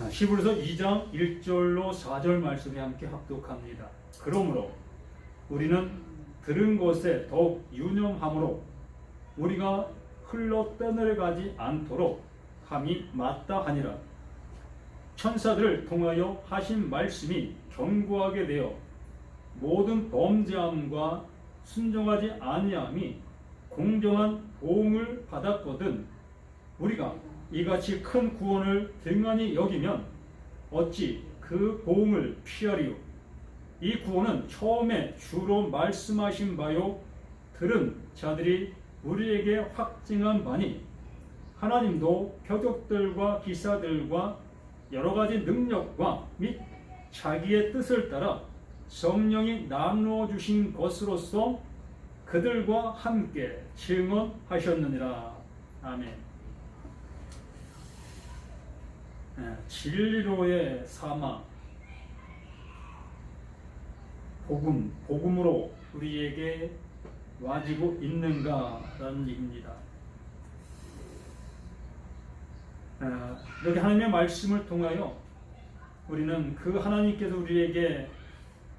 히브리서 2장 1절로 4절 말씀이 함께 합독합니다. 그러므로 우리는 들은 것에 더욱 유념함으로 우리가 흘러 떠내려가지 않도록 함이 마땅하니라. 천사들을 통하여 하신 말씀이 견고하게 되어 모든 범죄함과 순종하지 아니함이 공정한 보응을 받았거든 우리가 이같이 큰 구원을 등한히 여기면 어찌 그 보응을 피하리요. 이 구원은 처음에 주로 말씀하신 바요 들은 자들이 우리에게 확증한 바니 하나님도 표적들과 기사들과 여러 가지 능력과 및 자기의 뜻을 따라 성령이 나누어 주신 것으로서 그들과 함께 증언하셨느니라. 아멘. 진리로의 사마, 복음으로 우리에게 와지고 있는가라는 얘기입니다. 이렇게 하나님의 말씀을 통하여 우리는 그 하나님께서 우리에게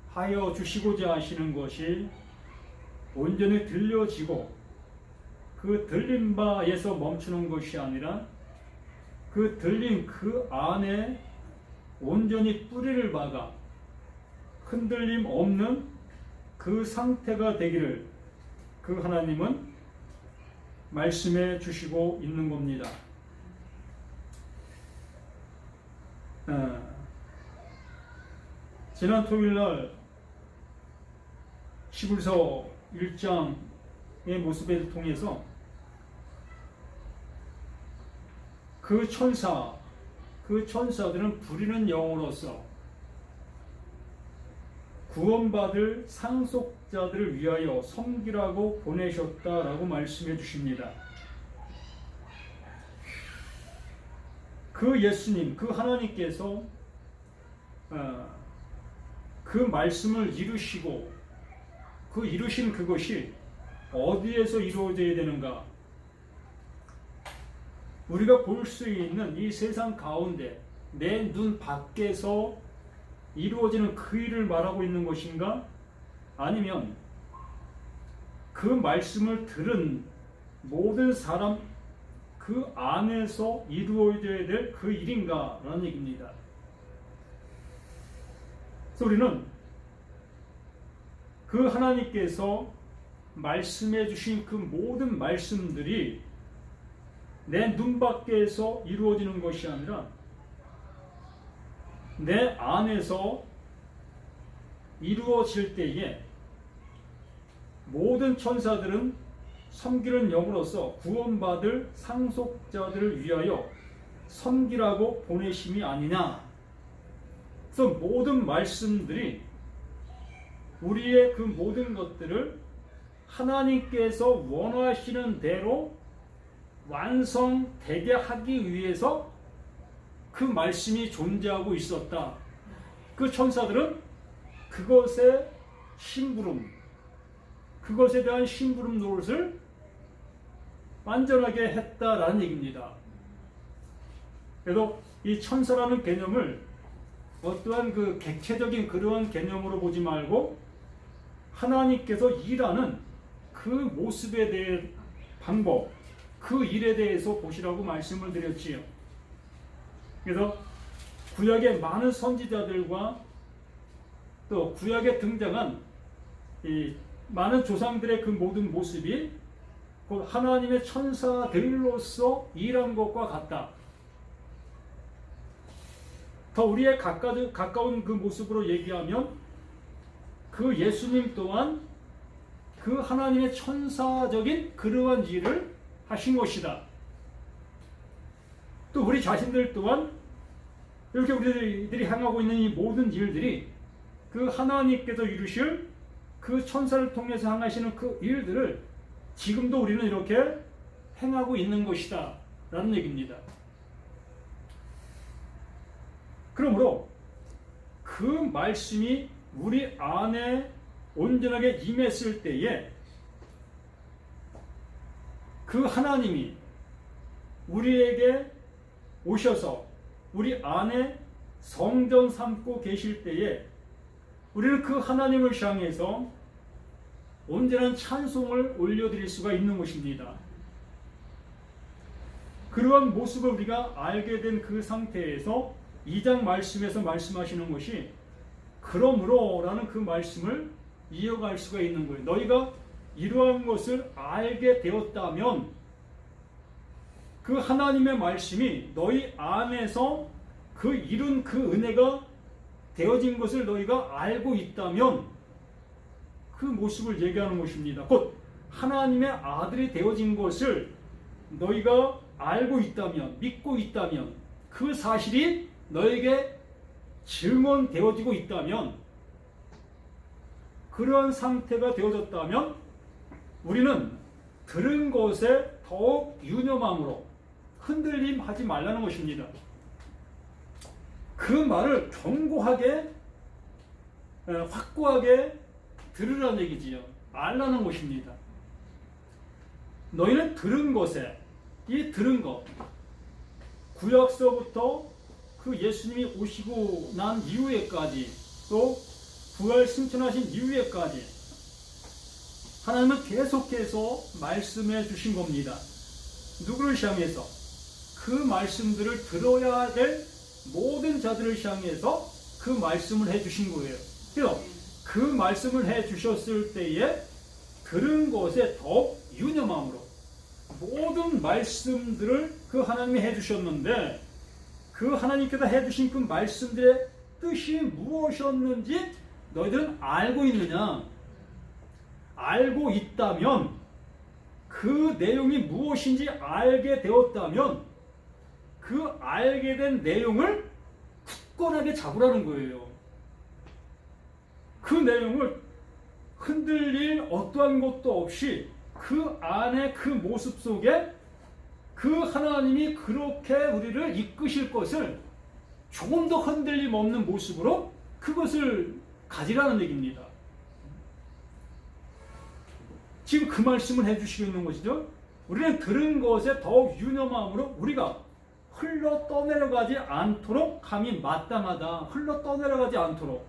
하여 주시고자 하시는 것이 온전히 들려지고 그 들린 바에서 멈추는 것이 아니라 그 들린 그 안에 온전히 뿌리를 박아 흔들림 없는 그 상태가 되기를 그 하나님은 말씀해 주시고 있는 겁니다. 지난 토요일날 히브리서 1장의 모습을 통해서 그 천사들은 부리는 영으로서 구원받을 상속자들을 위하여 섬기라고 보내셨다라고 말씀해 주십니다. 그 예수님, 그 하나님께서 그 말씀을 이루시고 그 이루신 그것이 어디에서 이루어져야 되는가? 우리가 볼 수 있는 이 세상 가운데 내 눈 밖에서 이루어지는 그 일을 말하고 있는 것인가? 아니면 그 말씀을 들은 모든 사람 그 안에서 이루어져야 될 그 일인가? 라는 얘기입니다. 그래서 우리는 그 하나님께서 말씀해 주신 그 모든 말씀들이 내 눈 밖에서 이루어지는 것이 아니라 내 안에서 이루어질 때에 모든 천사들은 섬기는 영으로서 구원받을 상속자들을 위하여 섬기라고 보내심이 아니냐. 그래서 모든 말씀들이 우리의 그 모든 것들을 하나님께서 원하시는 대로 완성되게 하기 위해서 그 말씀이 존재하고 있었다. 그 천사들은 그것의 심부름, 그것에 대한 심부름 노릇을 완전하게 했다라는 얘기입니다. 그래서 이 천사라는 개념을 어떠한 그 객체적인 그러한 개념으로 보지 말고 하나님께서 일하는 그 모습에 대해 방법, 그 일에 대해서 보시라고 말씀을 드렸지요. 그래서 구약의 많은 선지자들과 또 구약에 등장한 이 많은 조상들의 그 모든 모습이 곧 하나님의 천사들로서 일한 것과 같다. 더 우리의 가까운 그 모습으로 얘기하면 그 예수님 또한 그 하나님의 천사적인 그러한 일을 하신 것이다. 또 우리 자신들 또한 이렇게 우리들이 행하고 있는 이 모든 일들이 그 하나님께서 이루실 그 천사를 통해서 행하시는 그 일들을 지금도 우리는 이렇게 행하고 있는 것이다 라는 얘기입니다. 그러므로 그 말씀이 우리 안에 온전하게 임했을 때에 그 하나님이 우리에게 오셔서 우리 안에 성전 삼고 계실 때에 우리는 그 하나님을 향해서 언제나 찬송을 올려드릴 수가 있는 것입니다. 그러한 모습을 우리가 알게 된 그 상태에서 2장 말씀에서 말씀하시는 것이 그러므로 라는 그 말씀을 이어갈 수가 있는 거예요. 너희가 이러한 것을 알게 되었다면 그 하나님의 말씀이 너희 안에서 그 이룬 그 은혜가 되어진 것을 너희가 알고 있다면 그 모습을 얘기하는 것입니다. 곧 하나님의 아들이 되어진 것을 너희가 알고 있다면, 믿고 있다면, 그 사실이 너에게 증언되어지고 있다면, 그런 상태가 되어졌다면 우리는 들은 것에 더욱 유념함으로 흔들림하지 말라는 것입니다. 그 말을 견고하게 확고하게 들으라는 얘기지요. 알라는 것입니다. 너희는 들은 것에, 이 들은 것, 구약서부터 그 예수님이 오시고 난 이후에까지, 또 부활 승천하신 이후에까지 하나님은 계속해서 말씀해 주신 겁니다. 누구를 향해서? 그 말씀들을 들어야 될 모든 자들을 향해서 그 말씀을 해 주신 거예요. 그래서 그 말씀을 해 주셨을 때에 들은 것에 더욱 유념함으로 모든 말씀들을 그 하나님이 해 주셨는데, 그 하나님께서 해 주신 그 말씀들의 뜻이 무엇이었는지 너희들은 알고 있느냐? 알고 있다면, 그 내용이 무엇인지 알게 되었다면 그 알게 된 내용을 굳건하게 잡으라는 거예요. 그 내용을 흔들릴 어떠한 것도 없이 그 안에 그 모습 속에 그 하나님이 그렇게 우리를 이끄실 것을 조금 더 흔들림 없는 모습으로 그것을 가지라는 얘기입니다. 지금 그 말씀을 해주시고 있는 것이죠. 우리는 들은 것에 더욱 유념함으로 우리가 흘러 떠내려가지 않도록 감히 마땅하다. 흘러 떠내려가지 않도록.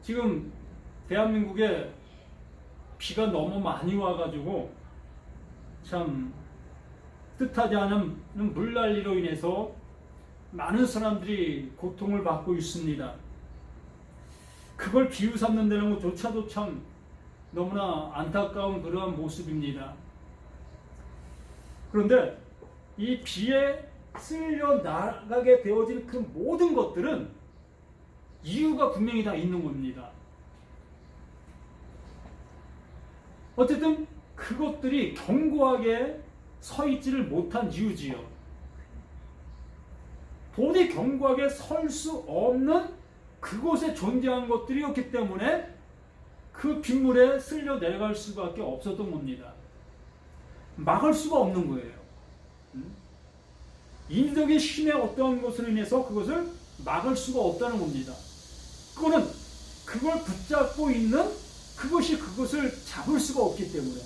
지금 대한민국에 비가 너무 많이 와가지고 참 뜻하지 않은 물난리로 인해서 많은 사람들이 고통을 받고 있습니다. 그걸 비유 삼는다는 것조차도 참 너무나 안타까운 그러한 모습입니다. 그런데 이 비에 쓸려 나가게 되어진 그 모든 것들은 이유가 분명히 다 있는 겁니다. 어쨌든 그것들이 견고하게 서 있지를 못한 이유지요. 도저히 견고하게 설 수 없는 그곳에 존재한 것들이었기 때문에 그 빗물에 쓸려 내려갈 수밖에 없었던 겁니다. 막을 수가 없는 거예요. 인적인 신의 어떠한 것으로 인해서 그것을 막을 수가 없다는 겁니다. 그거는 그걸 붙잡고 있는 그것이 그것을 잡을 수가 없기 때문에.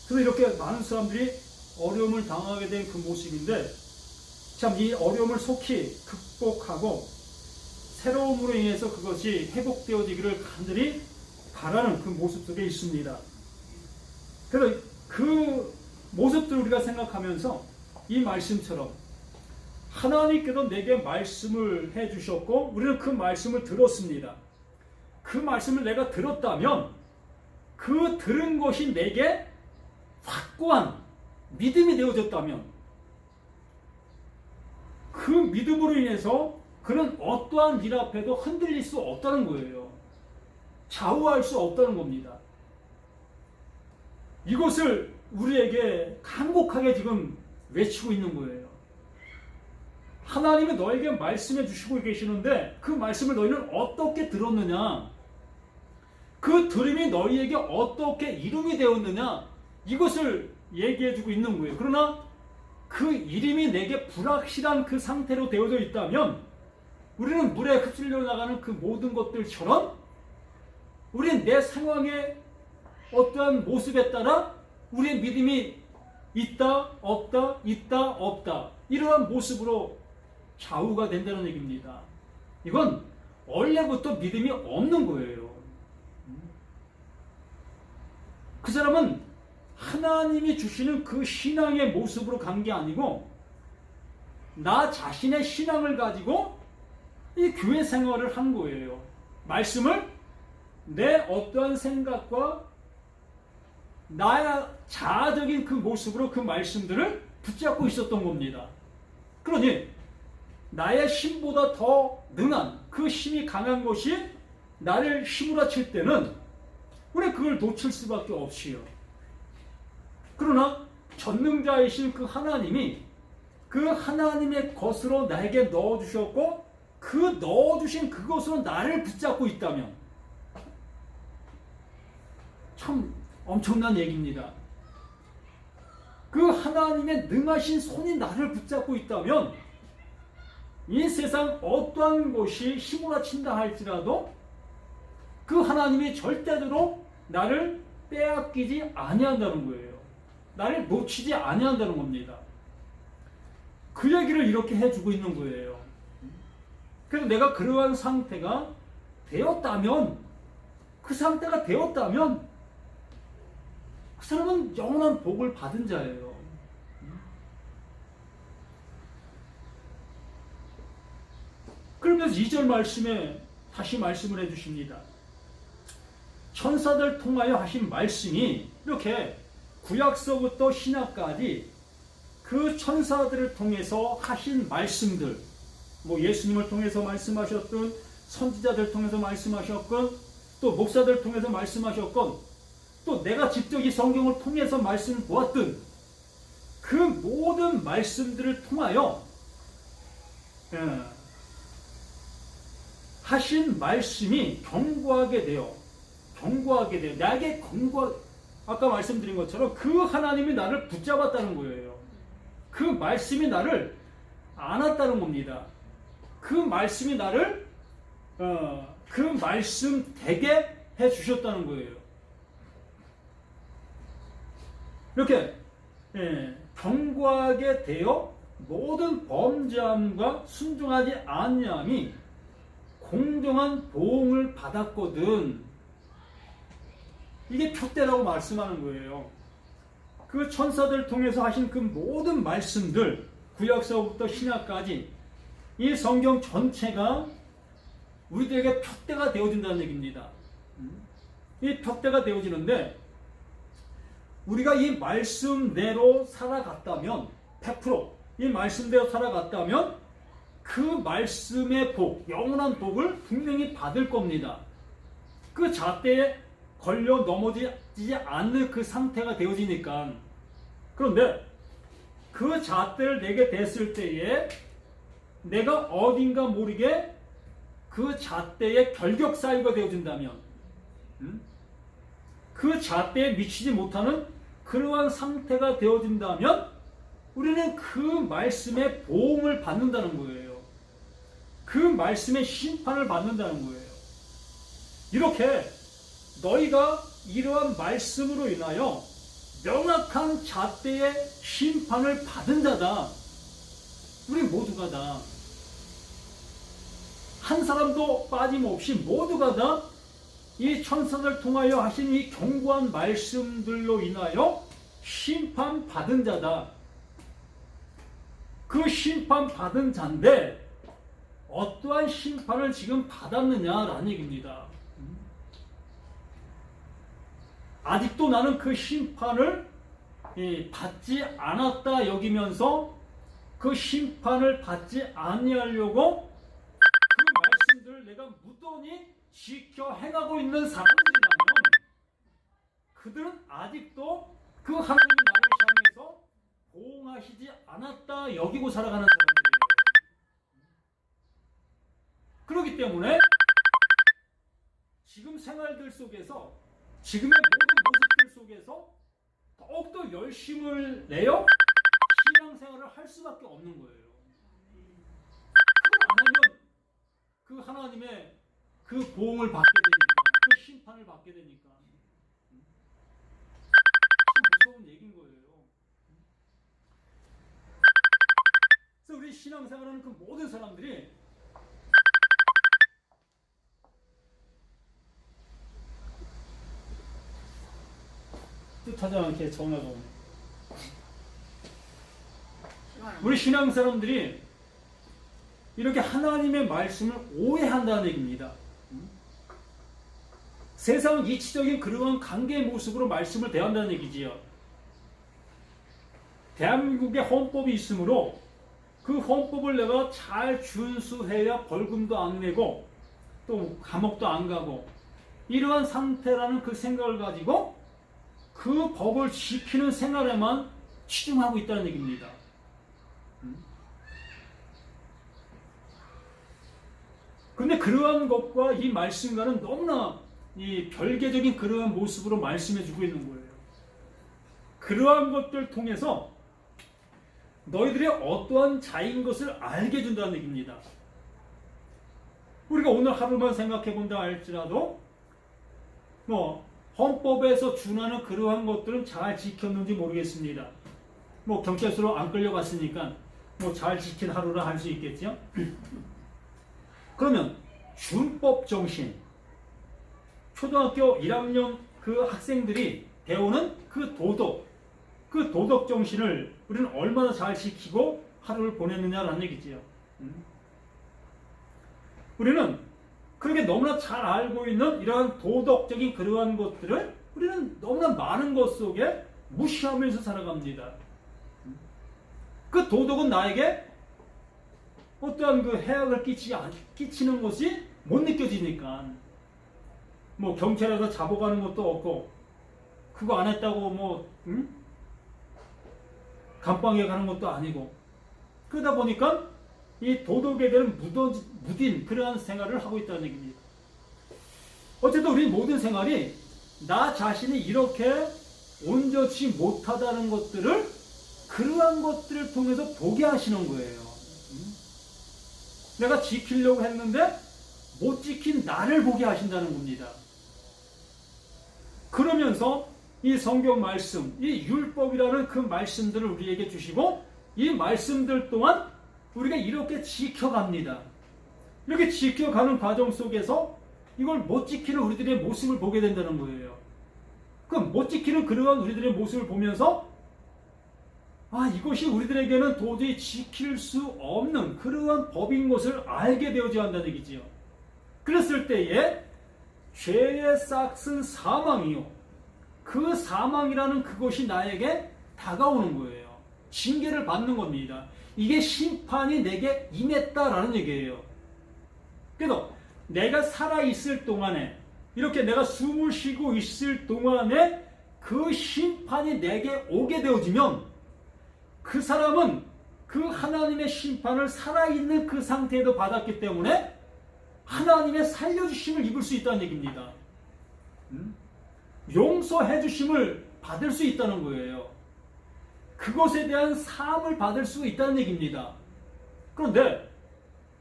그래서 이렇게 많은 사람들이 어려움을 당하게 된 그 모습인데, 참 이 어려움을 속히 극복하고 새로움으로 인해서 그것이 회복되어지기를 간절히 바라는 그 모습 속에 있습니다. 그래서 그 모습들을 우리가 생각하면서 이 말씀처럼 하나님께서 내게 말씀을 해주셨고 우리는 그 말씀을 들었습니다. 그 말씀을 내가 들었다면 그 들은 것이 내게 확고한 믿음이 되어졌다면 그 믿음으로 인해서 그는 어떠한 일 앞에도 흔들릴 수 없다는 거예요. 좌우할 수 없다는 겁니다. 이것을 우리에게 간곡하게 지금 외치고 있는 거예요. 하나님이 너에게 말씀해 주시고 계시는데 그 말씀을 너희는 어떻게 들었느냐, 그 들음이 너희에게 어떻게 이름이 되었느냐, 이것을 얘기해 주고 있는 거예요. 그러나 그 이름이 내게 불확실한 그 상태로 되어져 있다면 우리는 물에 흡수려 나가는 그 모든 것들처럼 우리는 내 상황의 어떠한 모습에 따라 우리의 믿음이 있다 없다 있다 없다 이러한 모습으로 좌우가 된다는 얘기입니다. 이건 원래부터 믿음이 없는 거예요. 그 사람은 하나님이 주시는 그 신앙의 모습으로 간 게 아니고 나 자신의 신앙을 가지고 이 교회 생활을 한 거예요. 말씀을 내 어떠한 생각과 나의 자아적인 그 모습으로 그 말씀들을 붙잡고 있었던 겁니다. 그러니 나의 힘보다 더 능한 그 힘이 강한 것이 나를 휘몰아칠 때는 우리 그걸 놓칠 수밖에 없이요. 그러나 전능자이신 그 하나님이 그 하나님의 것으로 나에게 넣어주셨고 그 넣어주신 그것으로 나를 붙잡고 있다면 참 엄청난 얘기입니다. 그 하나님의 능하신 손이 나를 붙잡고 있다면 이 세상 어떠한 것이 휘몰아친다 할지라도 그 하나님이 절대적으로 나를 빼앗기지 아니한다는 거예요. 나를 놓치지 아니한다는 겁니다. 그 얘기를 이렇게 해주고 있는 거예요. 그래서 내가 그러한 상태가 되었다면 그 상태가 되었다면 그 사람은 영원한 복을 받은 자예요. 그러면서 2절 말씀에 다시 말씀을 해주십니다. 천사들 통하여 하신 말씀이 이렇게 구약서부터 신약까지 그 천사들을 통해서 하신 말씀들, 뭐 예수님을 통해서 말씀하셨던 선지자들 통해서 말씀하셨건 또 목사들 통해서 말씀하셨건 또 내가 직접 이 성경을 통해서 말씀 보았던 그 모든 말씀들을 통하여 하신 말씀이 견고하게 되어 나에게 아까 말씀드린 것처럼 그 하나님이 나를 붙잡았다는 거예요. 그 말씀이 나를 안았다는 겁니다. 그 말씀이 나를 그 말씀 되게 해주셨다는 거예요. 이렇게 견고하게 되어 모든 범죄함과 순종하지 아니함이 공정한 보응을 받았거든. 이게 표대라고 말씀하는 거예요. 그 천사들 통해서 하신 그 모든 말씀들, 구약서부터 신약까지 이 성경 전체가 우리들에게 표대가 되어진다는 얘기입니다. 이 표대가 되어지는데 우리가 이 말씀대로 살아갔다면 100%이 말씀대로 살아갔다면 그 말씀의 복, 영원한 복을 분명히 받을 겁니다. 그 잣대에 걸려 넘어지지 않는 그 상태가 되어지니까. 그런데 그 잣대를 내게 댔을 때에 내가 어딘가 모르게 그 잣대에 결격 사유가 되어진다면 그 잣대에 미치지 못하는 그러한 상태가 되어진다면 우리는 그 말씀의 보응을 받는다는 거예요. 그 말씀의 심판을 받는다는 거예요. 이렇게 너희가 이러한 말씀으로 인하여 명확한 잣대의 심판을 받은 자다. 우리 모두가 다. 한 사람도 빠짐없이 모두가 다 이 천사들 통하여 하신 이 견고한 말씀들로 인하여 심판받은 자다. 그 심판받은 자인데 어떠한 심판을 지금 받았느냐라는 얘기입니다. 아직도 나는 그 심판을 받지 않았다 여기면서 그 심판을 받지 아니하려고 그 말씀들을 내가 무던히 지켜 행하고 있는 사람들이라면 그들은 아직도 그 하나님이 나를 향해서 보응하시지 않았다 여기고 살아가는 사람들이에요. 그렇기 때문에 지금 생활들 속에서 지금의 모든 모습들 속에서 더욱더 열심을 내어 신앙생활을 할 수밖에 없는 거예요. 그걸 안 하면 그 하나님의 그 보응을 받게 되니까, 그 심판을 받게 되니까 참 무서운 얘기인 거예요. 그래서 우리 신앙생활하는 그 모든 사람들이 뜻하지 않게 전화가 오네. 우리 신앙사람들이 이렇게 하나님의 말씀을 오해한다는 얘기입니다. 세상 이치적인 그러한 관계의 모습으로 말씀을 대한다는 얘기지요. 대한민국에 헌법이 있으므로 그 헌법을 내가 잘 준수해야 벌금도 안 내고 또 감옥도 안 가고 이러한 상태라는 그 생각을 가지고 그 법을 지키는 생활에만 치중하고 있다는 얘기입니다. 그런데 그러한 것과 이 말씀과는 너무나 이 별개적인 그러한 모습으로 말씀해주고 있는 거예요. 그러한 것들 통해서 너희들이 어떠한 자인 것을 알게 해준다는 얘기입니다. 우리가 오늘 하루만 생각해 본다 할지라도 헌법에서 준하는 그러한 것들은 잘 지켰는지 모르겠습니다. 경찰서로 안 끌려갔으니까 잘 지킨 하루라 할 수 있겠죠. 그러면 준법 정신, 초등학교 1학년 그 학생들이 배우는 그 도덕 정신을 우리는 얼마나 잘 지키고 하루를 보냈느냐라는 얘기지요. 우리는 그렇게 너무나 잘 알고 있는 이러한 도덕적인 그러한 것들을 우리는 너무나 많은 것 속에 무시하면서 살아갑니다. 그 도덕은 나에게 어떠한 그 해악을 끼치는 것이 못 느껴지니까 경찰에서 잡아가는 것도 없고 그거 안 했다고 감방에 가는 것도 아니고 그러다 보니까 이 도덕에 대한 무딘 그러한 생활을 하고 있다는 얘기입니다. 어쨌든 우리 모든 생활이 나 자신이 이렇게 온전치 못하다는 것들을 그러한 것들을 통해서 보게 하시는 거예요. 내가 지키려고 했는데 못 지킨 나를 보게 하신다는 겁니다. 그러면서 이 성경 말씀, 이 율법이라는 그 말씀들을 우리에게 주시고 이 말씀들 또한 우리가 이렇게 지켜갑니다. 이렇게 지켜가는 과정 속에서 이걸 못 지키는 우리들의 모습을 보게 된다는 거예요. 그럼 못 지키는 그러한 우리들의 모습을 보면서 이것이 우리들에게는 도저히 지킬 수 없는 그러한 법인 것을 알게 되어져야 한다는 얘기지요. 그랬을 때에 죄의 싹은 사망이요. 그 사망이라는 그것이 나에게 다가오는 거예요. 징계를 받는 겁니다. 이게 심판이 내게 임했다라는 얘기예요. 그래서 내가 살아있을 동안에 이렇게 내가 숨을 쉬고 있을 동안에 그 심판이 내게 오게 되어지면 그 사람은 그 하나님의 심판을 살아있는 그 상태에도 받았기 때문에 하나님의 살려주심을 입을 수 있다는 얘기입니다. 용서해 주심을 받을 수 있다는 거예요. 그것에 대한 사함을 받을 수 있다는 얘기입니다. 그런데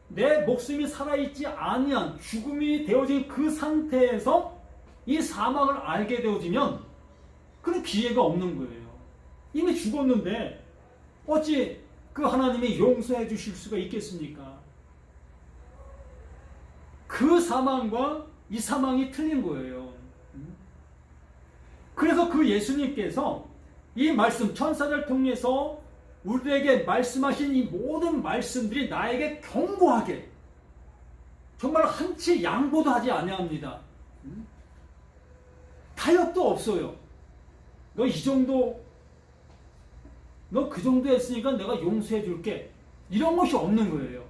내 목숨이 살아있지 아니한 죽음이 되어진 그 상태에서 이 사망을 알게 되어지면 그런 기회가 없는 거예요. 이미 죽었는데 어찌 그 하나님이 용서해 주실 수가 있겠습니까? 그 사망과 이 사망이 틀린 거예요. 그래서 그 예수님께서 이 말씀 천사를 통해서 우리에게 말씀하신 이 모든 말씀들이 나에게 견고하게 정말 한치 양보도 하지 아니합니다. 타협도 없어요. 너 이 정도 너 그 정도 했으니까 내가 용서해 줄게. 이런 것이 없는 거예요.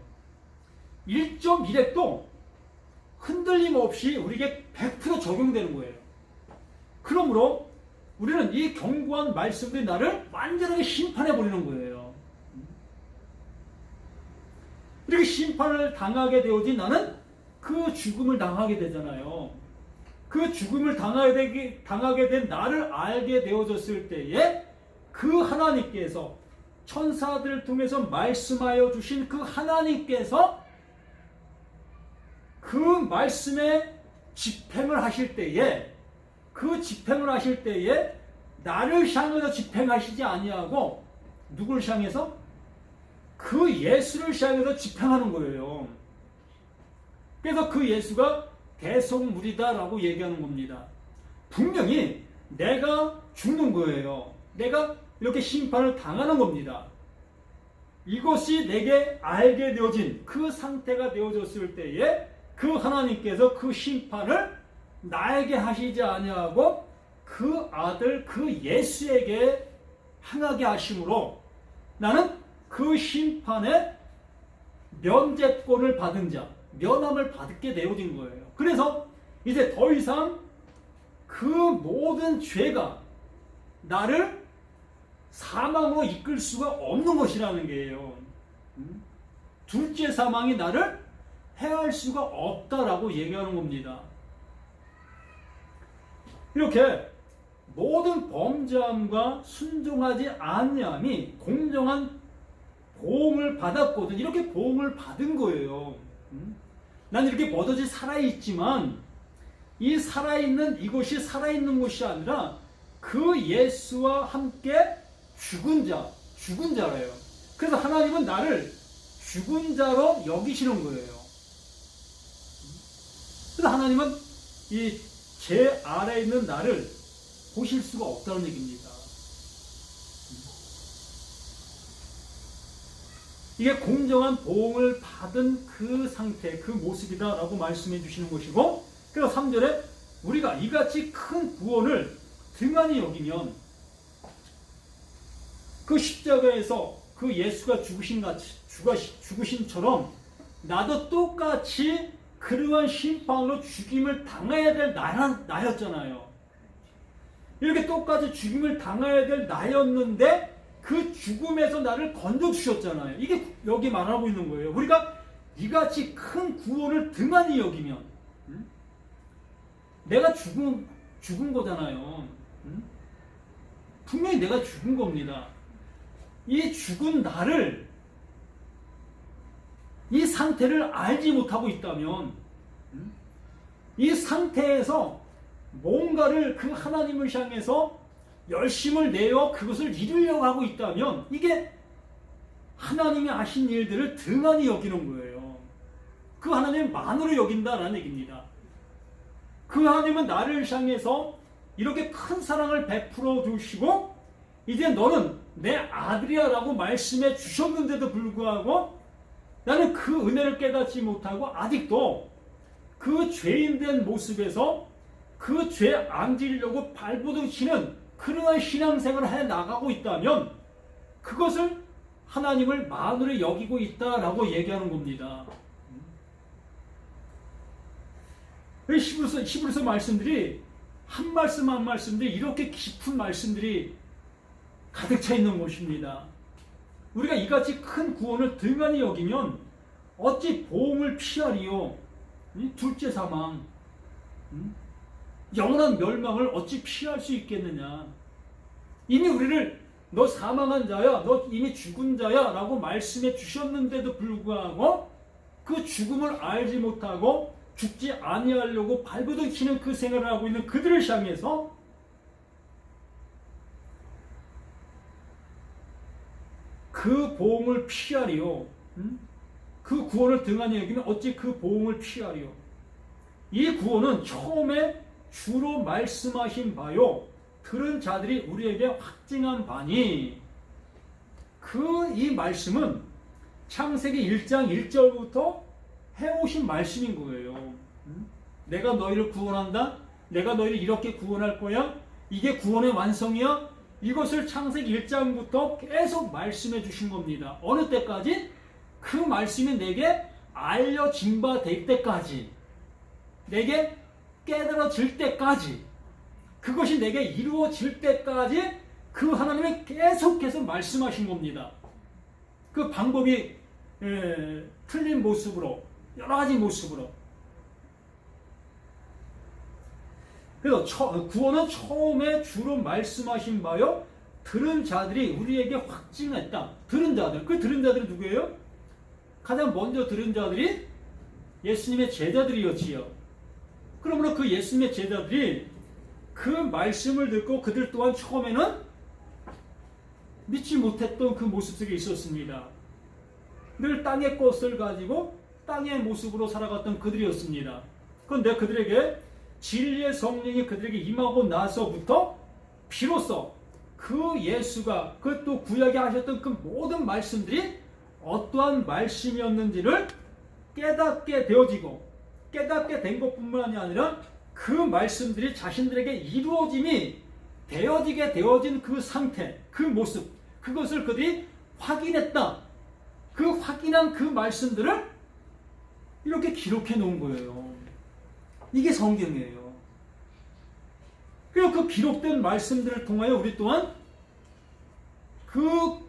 1.1핵도 흔들림 없이 우리에게 100% 적용되는 거예요. 그러므로 우리는 이 견고한 말씀들이 나를 완전하게 심판해버리는 거예요. 이렇게 심판을 당하게 되어진 나는 그 죽음을 당하게 되잖아요. 그 죽음을 당하게 된 나를 알게 되어졌을 때에 그 하나님께서 천사들을 통해서 말씀하여 주신 그 하나님께서 그 말씀에 집행을 하실 때에 그 집행을 하실 때에 나를 향해서 집행하시지 아니하고 누구를 향해서? 그 예수를 향해서 집행하는 거예요. 그래서 그 예수가 대속물이다라고 얘기하는 겁니다. 분명히 내가 죽는 거예요. 내가 이렇게 심판을 당하는 겁니다. 이것이 내게 알게 되어진 그 상태가 되어졌을 때에 그 하나님께서 그 심판을 나에게 하시지 아니하고 그 아들 그 예수에게 행하게 하심으로 나는 그 심판의 면제권을 받은 자, 면함을 받게 되어진 거예요. 그래서 이제 더 이상 그 모든 죄가 나를 사망으로 이끌 수가 없는 것이라는 게예요. 둘째 사망이 나를 해할 수가 없다라고 얘기하는 겁니다. 이렇게 모든 범죄함과 순종하지 아니함이 공정한 보응을 받았거든. 이렇게 보응을 받은 거예요. 난 이렇게 버젓이 살아있지만 이 살아있는 이것이 살아있는 것이 아니라 그 예수와 함께 죽은 자래요. 그래서 하나님은 나를 죽은 자로 여기시는 거예요. 그래서 하나님은 이 제 아래에 있는 나를 보실 수가 없다는 얘기입니다. 이게 공정한 보응을 받은 그 상태, 그 모습이다라고 말씀해 주시는 것이고, 그래서 3절에 우리가 이같이 큰 구원을 등한히 여기면 그 십자가에서 그 예수가 죽으신처럼 나도 똑같이 그러한 심판으로 죽임을 당해야 될 나였잖아요. 이렇게 똑같이 죽임을 당해야 될 나였는데 그 죽음에서 나를 건져주셨잖아요. 이게 여기 말하고 있는 거예요. 우리가 이같이 큰 구원을 등한히 여기면 내가 죽은 거잖아요. 분명히 내가 죽은 겁니다. 이 죽은 나를 이 상태를 알지 못하고 있다면 이 상태에서 뭔가를 그 하나님을 향해서 열심을 내어 그것을 이루려고 하고 있다면 이게 하나님이 하신 일들을 등한히 여기는 거예요. 그 하나님은 만으로 여긴다라는 얘기입니다. 그 하나님은 나를 향해서 이렇게 큰 사랑을 베풀어 주시고 이제 너는 내 아들이야 라고 말씀해 주셨는데도 불구하고 나는 그 은혜를 깨닫지 못하고 아직도 그 죄인된 모습에서 그 죄 안 지려고 발버둥 치는 그러한 신앙생활을 해 나가고 있다면 그것을 하나님을 만으로 여기고 있다라고 얘기하는 겁니다. 히브리서 말씀들이 한 말씀 한 말씀들이 이렇게 깊은 말씀들이 가득 차 있는 것입니다. 우리가 이같이 큰 구원을 등한히 여기면 어찌 보응을 피하리요? 둘째 사망, 영원한 멸망을 어찌 피할 수 있겠느냐? 이미 우리를 너 사망한 자야, 너 이미 죽은 자야 라고 말씀해 주셨는데도 불구하고 그 죽음을 알지 못하고 죽지 아니하려고 발버둥 치는 그 생활을 하고 있는 그들을 향해서 그 보응을 피하리요. 그 구원을 등한히 여기면 어찌 그 보응을 피하리요. 이 구원은 처음에 주로 말씀하신 바요 들은 자들이 우리에게 확증한 바니 이 말씀은 창세기 1장 1절부터 해오신 말씀인 거예요. 내가 너희를 구원한다. 내가 너희를 이렇게 구원할 거야. 이게 구원의 완성이야. 이것을 창세기 1장부터 계속 말씀해 주신 겁니다. 어느 때까지? 그 말씀이 내게 알려진 바 될 때까지, 내게 깨달아질 때까지, 그것이 내게 이루어질 때까지 그 하나님이 계속해서 말씀하신 겁니다. 그 방법이 틀린 모습으로, 여러 가지 모습으로. 그래서 구원은 처음에 주로 말씀하신 바요 들은 자들이 우리에게 확증했다. 들은 자들. 그 들은 자들이 누구예요? 가장 먼저 들은 자들이 예수님의 제자들이었지요. 그러므로 그 예수님의 제자들이 그 말씀을 듣고 그들 또한 처음에는 믿지 못했던 그 모습 속에 있었습니다. 늘 땅의 것을 가지고 땅의 모습으로 살아갔던 그들이었습니다. 그런데 그들에게 진리의 성령이 그들에게 임하고 나서부터 비로소 그 예수가 그또 구약에 하셨던 그 모든 말씀들이 어떠한 말씀이었는지를 깨닫게 되어지고, 깨닫게 된 것뿐만이 아니라 그 말씀들이 자신들에게 이루어짐이 되어지게 되어진 그 상태, 그 모습, 그것을 그들이 확인했다. 그 확인한 그 말씀들을 이렇게 기록해 놓은 거예요. 이게 성경이에요. 그리고 그 기록된 말씀들을 통하여 우리 또한 그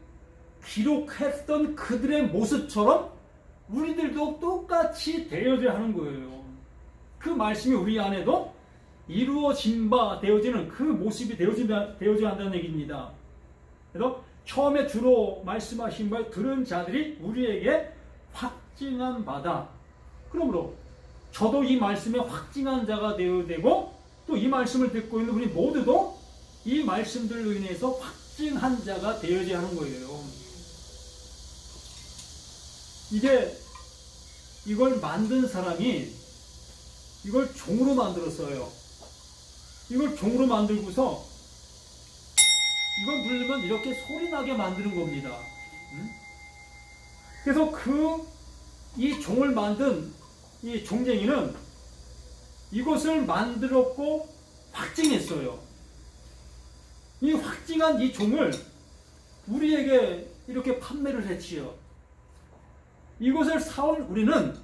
기록했던 그들의 모습처럼 우리들도 똑같이 되어져야 하는 거예요. 그 말씀이 우리 안에도 이루어진 바 되어지는 그 모습이 되어져야 한다는 얘기입니다. 그래서 처음에 주로 말씀하신 바 들은 자들이 우리에게 확증한 바다. 그러므로 저도 이 말씀에 확증한 자가 되어야 되고, 또 이 말씀을 듣고 있는 우리 모두도 이 말씀들로 인해서 확증한 자가 되어야 하는 거예요. 이걸 만든 사람이 이걸 종으로 만들었어요. 이걸 종으로 만들고서 이걸 누르면 이렇게 소리 나게 만드는 겁니다. 그래서 이 종을 만든 이 종쟁이는 이것을 만들었고 확증했어요. 이 확증한 이 종을 우리에게 이렇게 판매를 했지요. 이것을 사온 우리는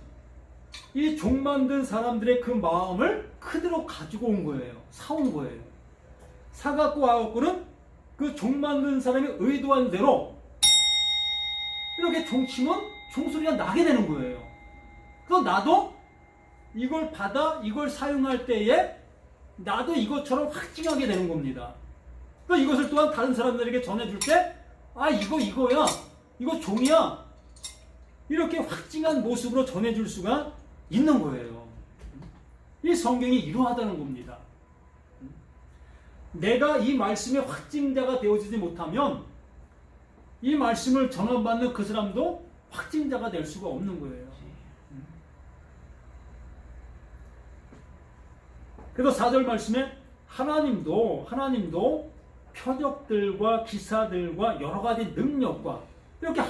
이 종 만든 사람들의 그 마음을 그대로 가지고 온 거예요. 사온 거예요. 사갖고 와갖고는 그 종 만든 사람이 의도한 대로 이렇게 종치면 종소리가 나게 되는 거예요. 그래서 나도 이걸 받아 이걸 사용할 때에 나도 이것처럼 확증하게 되는 겁니다. 그러니까 이것을 또한 다른 사람들에게 전해줄 때 이거야, 이거 종이야, 이렇게 확증한 모습으로 전해줄 수가 있는 거예요. 이 성경이 이러하다는 겁니다. 내가 이 말씀의 확증자가 되어지지 못하면 이 말씀을 전환받는 그 사람도 확증자가 될 수가 없는 거예요. 그래서 4절 말씀에 하나님도 표적들과 기사들과 여러 가지 능력과 이렇게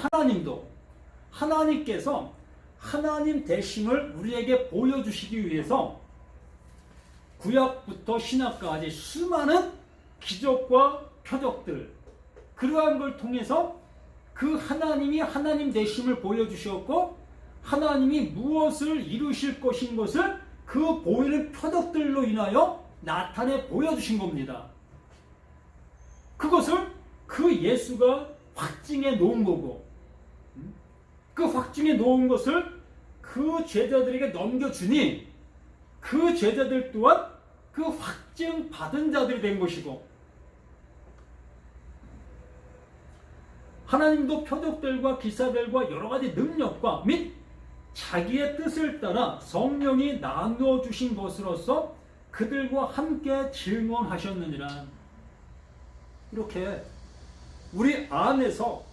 하나님께서 하나님 되심을 우리에게 보여주시기 위해서 구약부터 신약까지 수많은 기적과 표적들, 그러한 걸 통해서 그 하나님이 하나님 되심을 보여주셨고 하나님이 무엇을 이루실 것인 것을 그 보이는 표적들로 인하여 나타내 보여주신 겁니다. 그것을 그 예수가 확증해 놓은 거고, 그 확증해 놓은 것을 그 제자들에게 넘겨주니 그 제자들 또한 그 확증 받은 자들이 된 것이고, 하나님도 표적들과 기사들과 여러 가지 능력과 및 자기의 뜻을 따라 성령이 나누어 주신 것으로서 그들과 함께 증언하셨느니라. 이렇게 우리 안에서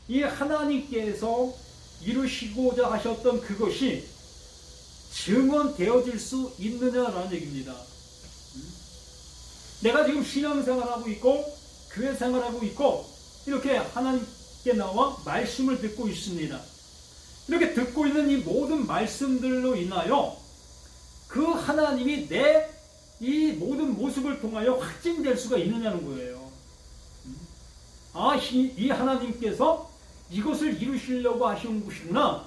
이 하나님께서 이루시고자 하셨던 그것이 증언되어질 수 있느냐라는 얘기입니다. 내가 지금 신앙생활하고 있고 교회 생활하고 있고 이렇게 하나님께 나와 말씀을 듣고 있습니다. 이렇게 듣고 있는 이 모든 말씀들로 인하여 그 하나님이 내 이 모든 모습을 통하여 확증될 수가 있느냐는 거예요. 이 하나님께서 이것을 이루시려고 하신 것이구나.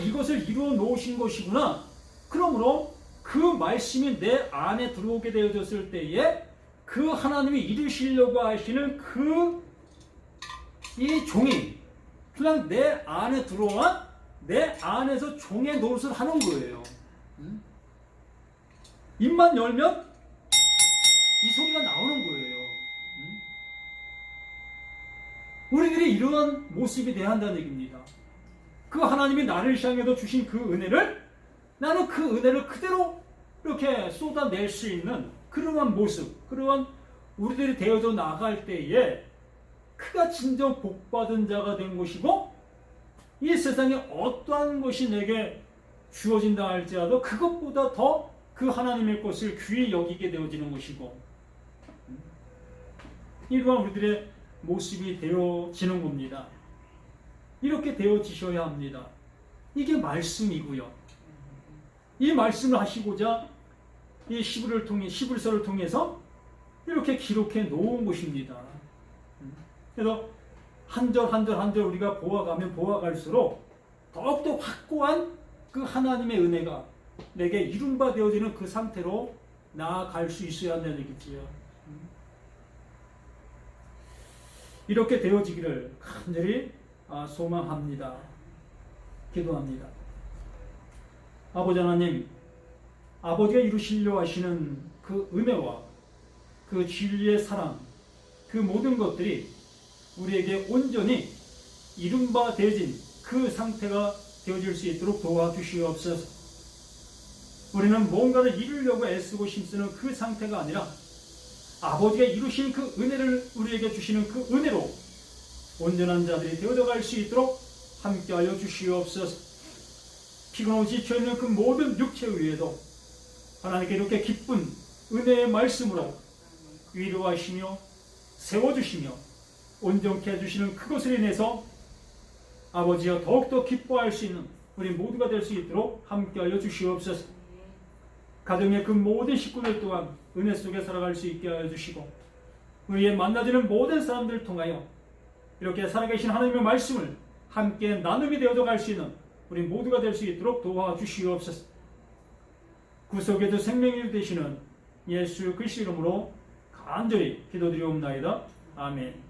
이것을 이루어 놓으신 것이구나. 그러므로 그 말씀이 내 안에 들어오게 되어졌을 때에 그 하나님이 이루시려고 하시는 이 종이 그냥 내 안에 들어와 내 안에서 종의 노릇을 하는 거예요. 입만 열면 이 소리가 나오는 거예요. 우리들이 이러한 모습이 돼야 한다는 얘기입니다. 그 하나님이 나를 향해서 주신 그 은혜를 나는 그 은혜를 그대로 이렇게 쏟아낼 수 있는 그러한 모습, 그러한 우리들이 되어져 나갈 때에 그가 진정 복받은 자가 된 것이고 이 세상에 어떠한 것이 내게 주어진다 할지라도 그것보다 더 그 하나님의 것을 귀히 여기게 되어지는 것이고, 이러한 우리들의 모습이 되어지는 겁니다. 이렇게 되어지셔야 합니다. 이게 말씀이고요. 이 말씀을 하시고자 이 히브리서를 통해서 이렇게 기록해 놓은 것입니다. 그래서 한 절 한 절 한 절 우리가 보아가면 보아갈수록 더욱더 확고한 그 하나님의 은혜가 내게 이룬바 되어지는 그 상태로 나아갈 수 있어야 한다는 얘기지요. 이렇게 되어지기를 간절히 소망합니다. 기도합니다. 아버지 하나님, 아버지가 이루시려 하시는 그 은혜와 그 진리의 사랑, 그 모든 것들이 우리에게 온전히 이룬 바 되어진 그 상태가 되어질 수 있도록 도와주시옵소서. 우리는 뭔가를 이루려고 애쓰고 힘쓰는 그 상태가 아니라 아버지가 이루신 그 은혜를 우리에게 주시는 그 은혜로 온전한 자들이 되어갈 수 있도록 함께하여 주시옵소서. 피곤하고 지쳐있는 그 모든 육체 위에도 하나님께 이렇게 기쁜 은혜의 말씀으로 위로하시며 세워주시며 온전케 해주시는 그것을 인해서 아버지여 더욱더 기뻐할 수 있는 우리 모두가 될 수 있도록 함께하여 주시옵소서. 가정의 그 모든 식구들 또한 은혜 속에 살아갈 수 있게 하여 주시고, 우리의 만나지는 모든 사람들을 통하여 이렇게 살아계신 하나님의 말씀을 함께 나눔이 되어져 갈 수 있는 우리 모두가 될 수 있도록 도와주시옵소서. 구속에도 생명이 되시는 예수 그리스도 이름으로 간절히 기도드리옵나이다. 아멘.